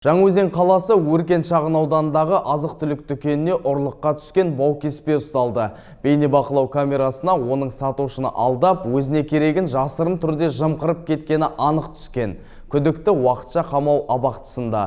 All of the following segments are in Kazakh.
Жаңаөзен қаласы Өркен шағын ауданындағы азық-түлік дүкеніне ұрлыққа түскен баукеспе ұсталды. Бейнебақылау камерасына оның сатушыны алдап, өзіне керегін жасырын түрде жымқырып кеткені анық түскен. Күдікті уақытша қамау абақтысында.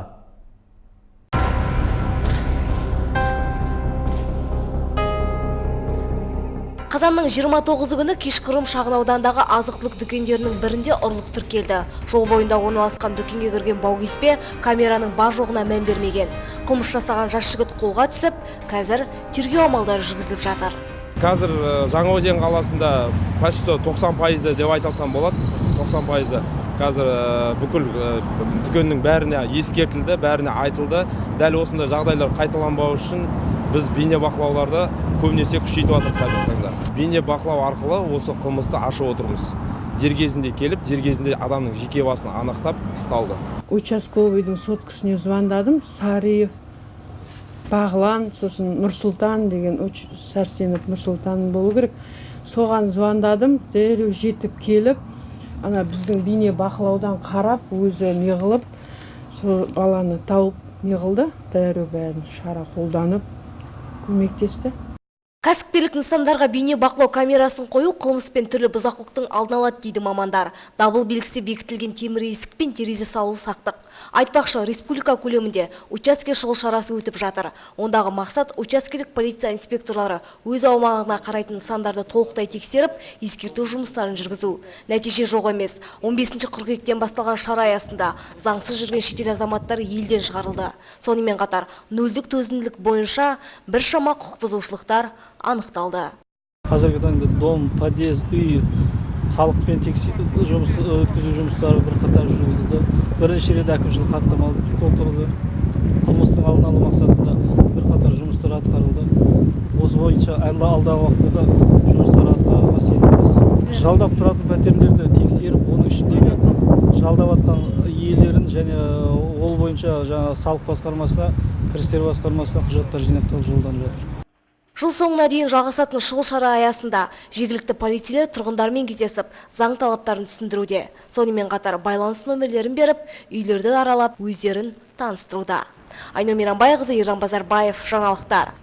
Қазанның 29 күні кешқұрым шағын аудандағы азық-түлік дүкендерінің бірінде ұрлық тіркелді. Жол бойында орналасқан дүкенге кірген баукеспе камераның бар жоғына мән бермеген. Қылмыс жасаған жас жігіт қолға түсіп, қазір тергеу амалдары жүргізіліп жатыр. Қазір Жаңаөзен қаласында почти 90% деп айталсам болады. 90% қазір бүкіл дүкеннің бәріне ескертілді, бәріне айтылды. Дәл осындай жағдайлар қайталанбау үшін біз бейнебақылауларды көбінесе күшейтіп жатырмыз қазіргі таңда. Бейнебақылау арқылы осы қылмысты ашып отырмыз. Дер кезінде келіп, дер кезінде адамның жеке басын анықтап ұсталды. Участковыйдың соткышына звондадым. Сариев, Бағлан, сосын Нұрсұлтан деген Сәрсенов Нұрсұлтан болу керек. Соған звондадым, дереу жетіп келіп, ана біздің бейнебақылаудан қарап, өзі неғылып, сол баланы тауып неғылды, дереу бәрін шара қолданып көмектесті. Кәсіпкерлік нысандарға бейне бақылау камерасын қою қылмыс пен түрлі бұзақылықтың алдын алады дейді мамандар. Дабыл белгісі бекітілген темір есік пен терезе салу сақтық. Айтпақшы, республика көлемінде учаске шұғыл шарасы өтіп жатыр. Ондағы мақсат учаскелік полиция инспекторлары өз аумағына қарайтын нысандарды толықтай тексеріп, ескерту жұмыстарын жүргізу. Нәтиже жоқ емес. 15 қыркүйектен басталған шара аясында заңсыз жүрген шетел азаматтары елден шығарылды. Сонымен қатар, нөлдік төзімділік бойынша біршама құқық бұзушылықтар анықталды. Қазіргі таңда дом, подъезд, үй, халықпен өткізу жұмыстары бірқатар жүргізілді. Бірінші рет әкімшілік хаттама толтырылды. Қылмыстың алдын алу мақсатында бірқатар жұмыстар атқарылды. Осы бойынша алдағы уақытта жұмыстар атқарылуға сенеміз. Жалдап тұратын пәтерлерді тексеріп, оның ішіндегі жалдап атқан иелерін және ол бойынша салық басқармасына, кірістер басқармасына құжаттар жинақталып жолданып жатыр. Жыл соңына дейін жалғасатын шұғыл шара аясында жергілікті полицейлер тұрғындармен кездесіп, заң талаптарын түсіндіруде. Сонымен қатар байланыс нөмірлерін беріп, үйлерді аралап, өздерін таныстыруда. Айнұр Мейрамбайқызы, Ержан Базарбаев, жаңалықтар.